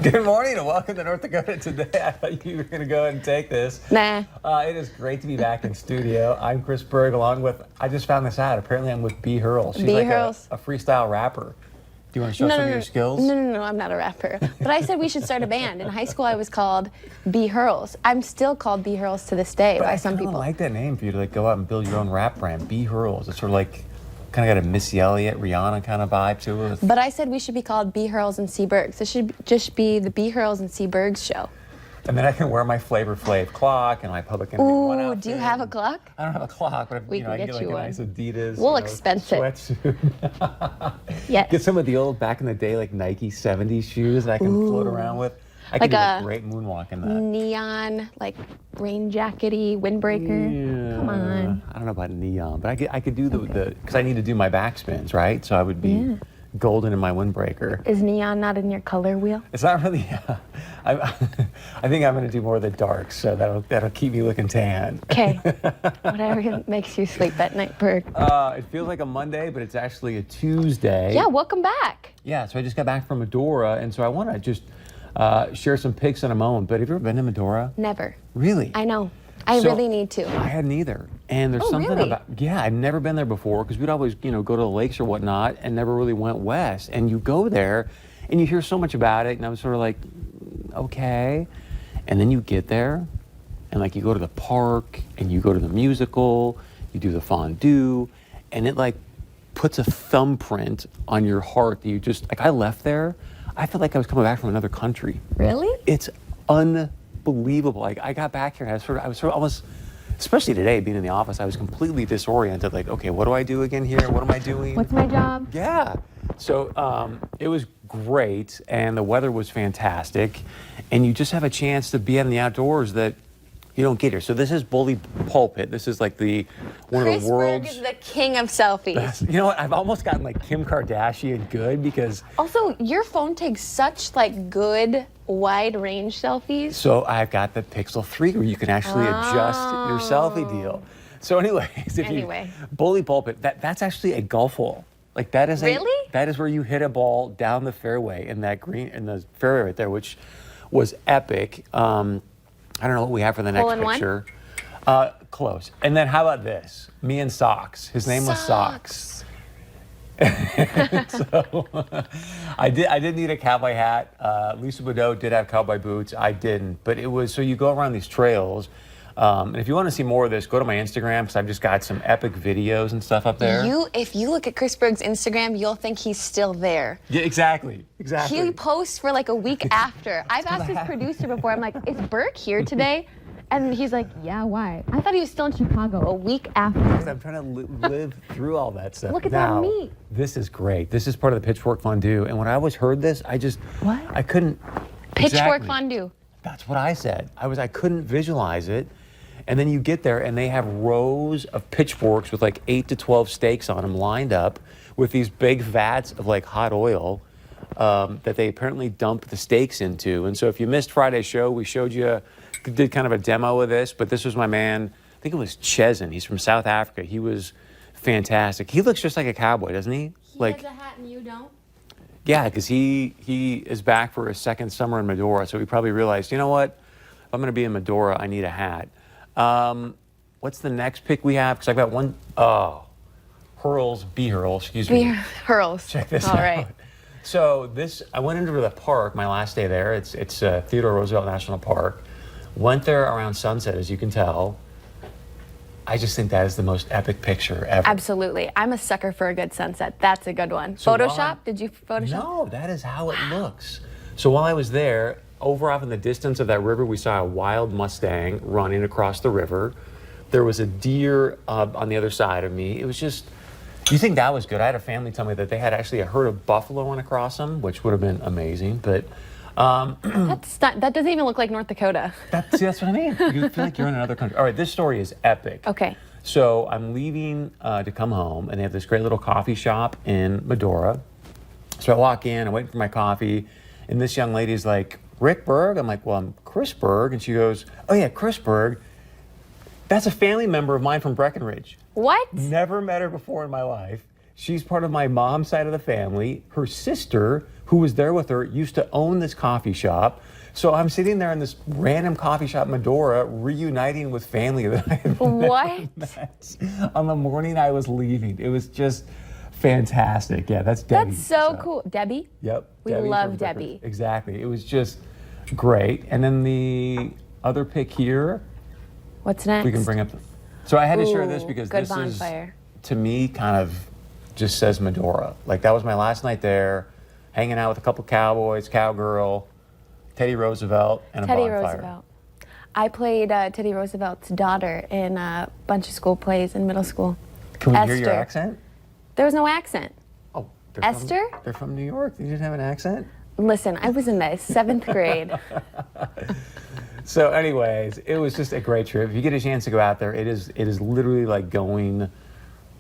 Good morning and welcome to North Dakota Today. I thought you were going to go ahead and take this. Nah. It is great to be back in studio. I'm Chris Berg along with, I just found this out, apparently I'm with B. Hurls. She's like a freestyle rapper. Do you want to show some of your skills? No, I'm not a rapper. But I said we should start a band. In high school, I was called B. Hurls. I'm still called B. Hurls to this day by some people. I like that name for you to like go out and build your own rap brand, B. Hurls. It's sort of like, kind of got a Missy Elliott, Rihanna kind of vibe to it. But I said we should be called B. Hurls and C. Bergs. This should just be the B. Hurls and C. Bergs show. And then I can wear my Flavor Flav clock and my Public Enemy one outfit. Do you have a clock? I don't have a clock, but I can get like a nice Adidas sweatsuit. Yes. Get some of the old, back in the day, like Nike 70s shoes that I can float around with. I could do a great moonwalk in that. Neon, like rain jackety, windbreaker. Yeah. Come on. I don't know about neon, but I could do the because I need to do my backspins, right? So I would be golden in my windbreaker. Is neon not in your color wheel? It's not really. I think I'm going to do more of the darks, so that'll keep me looking tan. Okay. Whatever makes you sleep at night, Berg. It feels like a Monday, but it's actually a Tuesday. Yeah, welcome back. Yeah, so I just got back from Medora, and so I want to just share some pics in a moment. But have you ever been to Medora? Never. Really? I know. I really need to. I hadn't either. And there's something about, I'd never been there before because we'd always, go to the lakes or whatnot and never really went west. And you go there and you hear so much about it and I was sort of like, okay. And then you get there and like you go to the park and you go to the musical, you do the fondue, and it like puts a thumbprint on your heart that you just, like I left there, I felt like I was coming back from another country. Really? It's unbelievable. Like I got back here and I was sort of almost, especially today being in the office, I was completely disoriented. Like, okay, what do I do again here? What am I doing? What's my job? Yeah. So it was great and the weather was fantastic and you just have a chance to be out in the outdoors that you don't get here. So this is Bully Pulpit. This is like one of the world's. Chris Berg is the king of selfies. You know what? I've almost gotten like Kim Kardashian good because. Also, your phone takes such like good wide range selfies. So I've got the Pixel 3 where you can actually adjust your selfie deal. So anyways, Bully Pulpit, that's actually a golf hole. Like that is that is where you hit a ball down the fairway in that green in the fairway right there, which was epic. I don't know what we have for the next picture. Close. And then how about this? Me and Socks. His name was Socks. So I did need a cowboy hat. Lisa Boudreau did have cowboy boots. I didn't. But it was, so you go around these trails. And if you want to see more of this, go to my Instagram because I've just got some epic videos and stuff up there. If you look at Chris Berg's Instagram, you'll think he's still there. Yeah, exactly. He posts for like a week after. I've asked his producer before, I'm like, is Berg here today? And he's like, yeah, why? I thought he was still in Chicago a week after. I'm trying to live through all that stuff. Look at that meat. This is great. This is part of the Pitchfork Fondue. And when I always heard this, I couldn't. Pitchfork Fondue. That's what I said. I couldn't visualize it. And then you get there and they have rows of pitchforks with like 8 to 12 steaks on them lined up with these big vats of like hot oil that they apparently dump the steaks into. And so if you missed Friday's show, we did kind of a demo of this, but this was my man, I think it was Chesin. He's from South Africa. He was fantastic. He looks just like a cowboy, doesn't he? He has a hat and you don't? Yeah, because he is back for his second summer in Medora, so he probably realized, you know what? If I'm going to be in Medora, I need a hat. What's the next pick we have? Because I've got one, Hurls, B. Hurls, excuse me. B. Hurls. Check this out. All right. So I went into the park my last day there. It's Theodore Roosevelt National Park. Went there around sunset, as you can tell. I just think that is the most epic picture ever. Absolutely. I'm a sucker for a good sunset. That's a good one. So Photoshop? Did you Photoshop? No, that is how it looks. So while I was there, over off in the distance of that river, we saw a wild Mustang running across the river. There was a deer on the other side of me. It was just, you think that was good? I had a family tell me that they had actually a herd of buffalo run across them, which would have been amazing, but that doesn't even look like North Dakota. That's what I mean. You feel like you're in another country. All right, this story is epic. Okay. So I'm leaving to come home, and they have this great little coffee shop in Medora. So I walk in, I'm waiting for my coffee, and this young lady's like, Rick Berg? I'm like, well, I'm Chris Berg. And she goes, oh yeah, Chris Berg. That's a family member of mine from Breckenridge. What? Never met her before in my life. She's part of my mom's side of the family. Her sister who was there with her, used to own this coffee shop. So I'm sitting there in this random coffee shop in Medora, reuniting with family that I had What? met on the morning I was leaving. It was just fantastic. Yeah, that's Debbie. That's so cool. Debbie? Yep. We Debbie love from Debbie. Vickers. Exactly. It was just great. And then the other pick here, What's next? we can bring up. So I had to share this Ooh, because good this bonfire. is, to me, kind of just says Medora. Like, that was my last night there, hanging out with a couple cowboys, cowgirl, Teddy Roosevelt, and Teddy a bonfire. Roosevelt. I played Teddy Roosevelt's daughter in a bunch of school plays in middle school. Can we hear your Esther. accent? There was no accent. Oh, Esther? They're from New York. You didn't have an accent? Listen, I was in the 7th grade. So anyways, it was just a great trip. If you get a chance to go out there, it is literally like going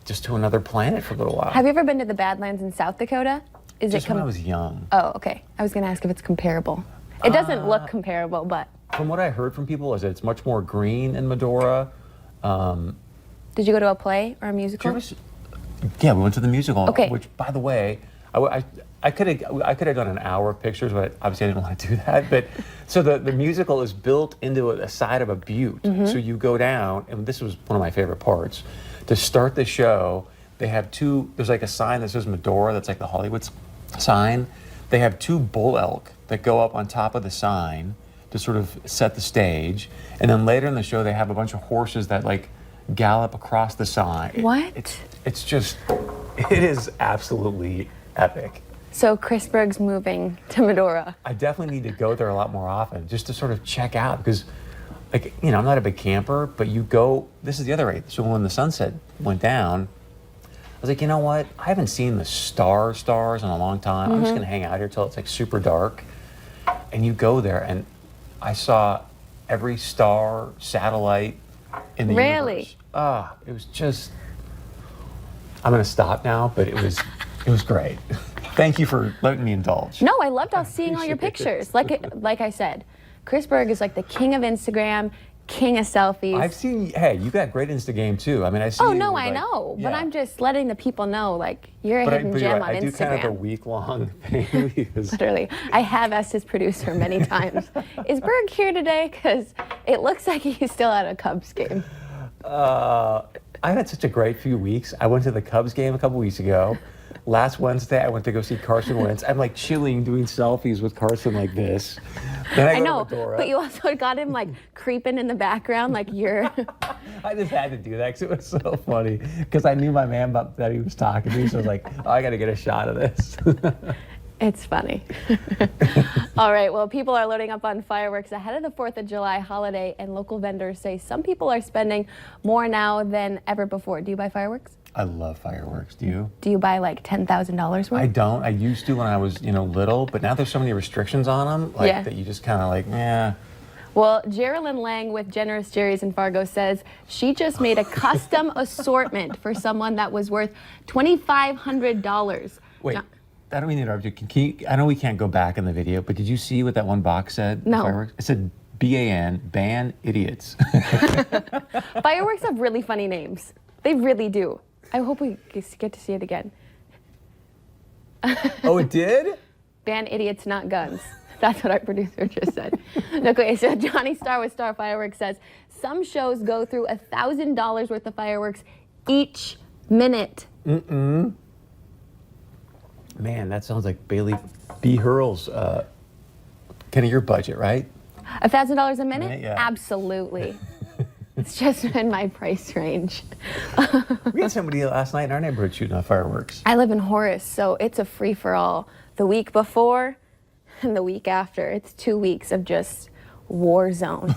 just to another planet for a little while. Have you ever been to the Badlands in South Dakota? Is Just when I was young. Oh, okay. I was going to ask if it's comparable. It doesn't look comparable, but From what I heard from people is that it's much more green in Medora. did you go to a play or a musical? Yeah, we went to the musical. Okay. Which, by the way, I could have done an hour of pictures, but obviously I didn't want to do that. But so the musical is built into a side of a butte. Mm-hmm. So you go down, and this was one of my favorite parts. To start the show, they have there's like a sign that says Medora, that's like the Hollywood sign. They have 2 bull elk that go up on top of the sign to sort of set the stage. And then later in the show, they have a bunch of horses that like gallop across the sign. What? It is absolutely epic. So Chris Berg's moving to Medora. I definitely need to go there a lot more often just to sort of check out because, like, you know, I'm not a big camper, but you go, this is the other way. So when the sunset went down, I was like, you know what? I haven't seen the stars in a long time. I'm just going to hang out here till it's like super dark. And you go there and I saw every star, satellite in the universe. It was just, I'm going to stop now, but it was great. Thank you for letting me indulge. No, I loved seeing all your pictures. Like I said, Chris Berg is like the king of Instagram, king of selfies. I've seen, hey, you got great Insta game too. I mean, I see. Oh you no, with, I like, know, but yeah. I'm just letting the people know, like, you're a hidden But gem you're on right, I do kind of a Instagram. week-long thing because Literally, I have asked his producer many times, is Berg here today? Because it looks like he's still at a Cubs game. I had such a great few weeks. I went to the Cubs game a couple weeks ago. Last Wednesday, I went to go see Carson Wentz. I'm like chilling, doing selfies with Carson like this. Then I go know, to Medora. but you also got him like creeping in the background, like you're. I just had to do that because it was so funny. Because I knew my man that he was talking to me, so I was like, oh, I got to get a shot of this. It's funny. All right, well, people are loading up on fireworks ahead of the 4th of July holiday, and local vendors say some people are spending more now than ever before. Do you buy fireworks? I love fireworks. Do you? Do you buy like $10,000 worth? I don't. I used to when I was, little, but now there's so many restrictions on them, that you just kind of like, yeah. Well, Geraldine Lang with Generous Jerry's in Fargo says she just made a custom assortment for someone that was worth $2,500. Wait, I don't mean to interrupt you. I know we can't go back in the video, but did you see what that one box said? No. Fireworks? It said BAN, ban idiots. Fireworks have really funny names. They really do. I hope we get to see it again. Oh, it did? Ban idiots, not guns. That's what our producer just said. Okay, so Johnny Star with Star Fireworks says some shows go through $1,000 worth of fireworks each minute. Man, that sounds like Bailey B. Hurl's kind of your budget, right? $1,000 a minute? Yeah. Absolutely. It's just in my price range. We had somebody last night in our neighborhood shooting off fireworks. I live in Horace, so it's a free-for-all. The week before and the week after, it's 2 weeks of just war zone.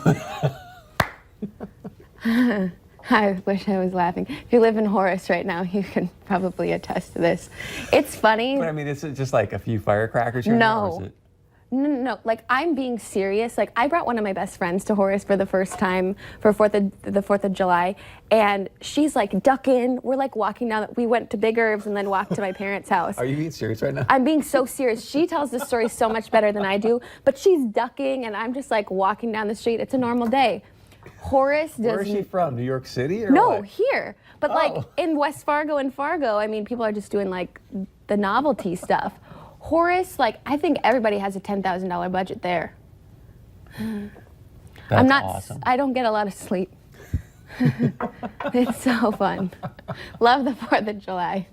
I wish I was laughing. If you live in Horace right now, you can probably attest to this. It's funny. But I mean, is it just like a few firecrackers here? No. Or is it... No, like I'm being serious. Like I brought one of my best friends to Horace for the first time for the 4th of July, and she's like ducking. We're like walking down. We went to Big Herbs and then walked to my parents' house. Are you being serious right now? I'm being so serious. She tells the story so much better than I do, but she's ducking, and I'm just like walking down the street. It's a normal day. Horace does. Where is she from? New York City or No, what? here. But like in West Fargo and Fargo, I mean, people are just doing like the novelty stuff. Horace, like, I think everybody has a $10,000 budget there. That's awesome. I don't get a lot of sleep. It's so fun. Love the 4th of July.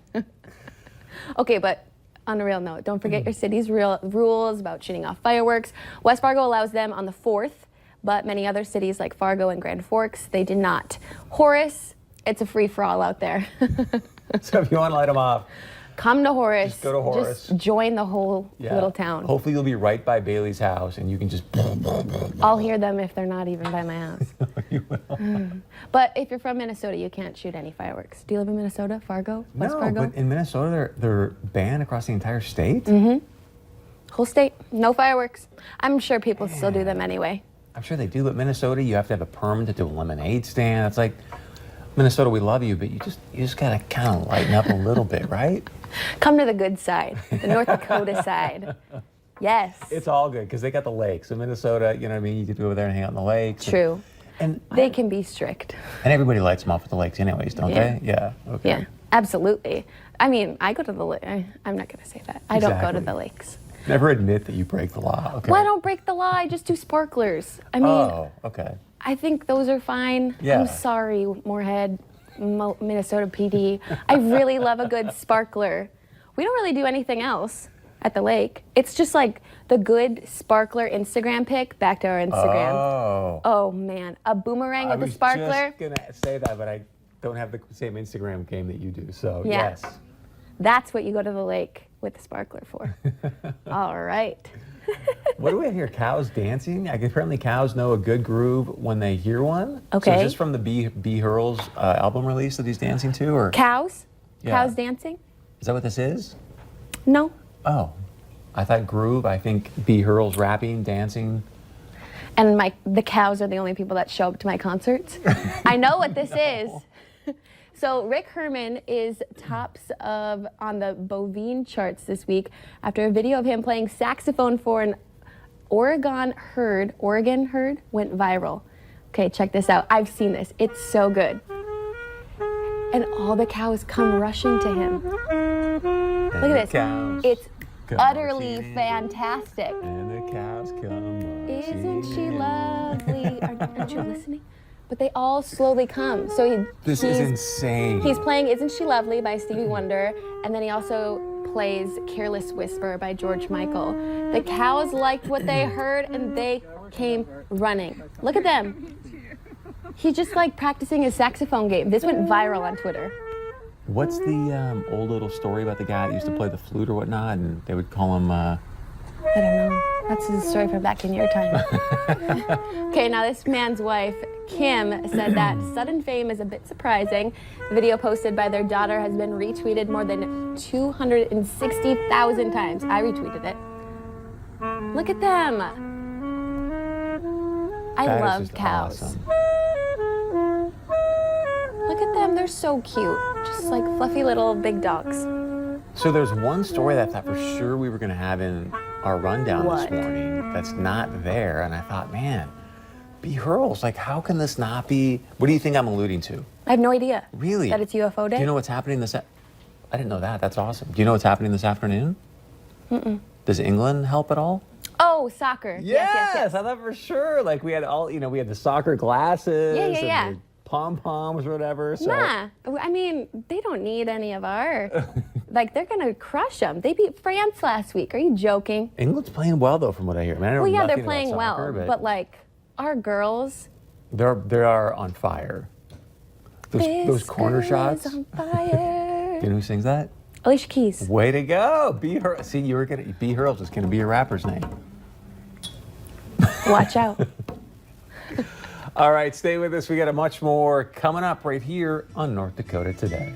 Okay, but on a real note, don't forget your city's rules about shooting off fireworks. West Fargo allows them on the 4th, but many other cities like Fargo and Grand Forks, they did not. Horace, it's a free-for-all out there. So if you want to light them off, come to Horace. Just go to Horace. Just join the whole little town. Hopefully you'll be right by Bailey's house and you can just... I'll hear them if they're not even by my house. You will. But if you're from Minnesota, you can't shoot any fireworks. Do you live in Minnesota? Fargo? West Fargo? No, but in Minnesota, they're banned across the entire state? Whole state, no fireworks. I'm sure people still do them anyway. I'm sure they do, but Minnesota, you have to have a permit to do a lemonade stand. It's like, Minnesota, we love you, but you just gotta kind of lighten up a little bit, right? Come to the good side, the North Dakota side. Yes. It's all good because they got the lakes. So Minnesota, you know what I mean? You get to go over there and hang out in the lakes. True. And they can be strict. And everybody lights them off at the lakes anyways, don't they? Yeah. Okay. Yeah, absolutely. I mean, I go to the lake. I'm not going to say that. I don't go to the lakes. Never admit that you break the law. Okay. Well, I don't break the law. I just do sparklers. I mean, oh, okay. I think those are fine. Yeah. I'm sorry, Moorhead, Minnesota PD. I really love a good sparkler. We don't really do anything else at the lake. It's just like the good sparkler Instagram pic back to our Instagram. Oh man, a boomerang with a sparkler. I was just gonna say that, but I don't have the same Instagram game that you do. So yeah. Yes, that's what you go to the lake with the sparkler for. All right. What do we have here? Cows dancing? Apparently cows know a good groove when they hear one. Okay. So is this from the B. Hurl's album release that he's dancing to, or cows? Yeah. Cows dancing? Is that what this is? No. Oh, I thought groove. I think B. Hurl's rapping, dancing. And the cows are the only people that show up to my concerts. I know what this is. So Rick Herman is tops on the bovine charts this week after a video of him playing saxophone for an Oregon herd went viral. Okay, check this out. I've seen this. It's so good. And all the cows come rushing to him. Look at this. It's utterly fantastic. And the cows come. Isn't she lovely? Aren't you listening? But they all slowly come. So this is insane. He's playing Isn't She Lovely by Stevie Wonder, and then he also plays Careless Whisper by George Michael. The cows liked what they heard and they came running. Look at them. He's just like practicing his saxophone game. This went viral on Twitter. What's the old little story about the guy that used to play the flute or whatnot, and they would call him... I don't know. That's a story from back in your time. Okay, now this man's wife, Kim, said that sudden fame is a bit surprising. The video posted by their daughter has been retweeted more than 260,000 times. I retweeted it. Look at them. I love cows. Awesome. Look at them, they're so cute. Just like fluffy little big dogs. So there's one story that I thought for sure we were going to have in our rundown this morning that's not there, and I thought, man, B. Hurl's, like, how can this not be? What do you think I'm alluding to? I have no idea. Really? That it's UFO day? Do you know what's happening I didn't know that. That's awesome. Do you know what's happening this afternoon? Mm-mm. Does England help at all? Oh, soccer. Yes. I thought for sure. Like, we had we had the soccer glasses. Yeah. And the pom-poms or whatever. So. Nah, I mean, they don't need any of our, they're going to crush them. They beat France last week. Are you joking? England's playing well, though, from what I hear. I mean, I know well, yeah, nothing they're playing about soccer, well, but our girls. They are on fire. Those corner shots. On fire. Do you know who sings that? Alicia Keys. Way to go. See, B. Hurl's is going to be your rapper's name. Watch out. All right, stay with us. We got a much more coming up right here on North Dakota Today.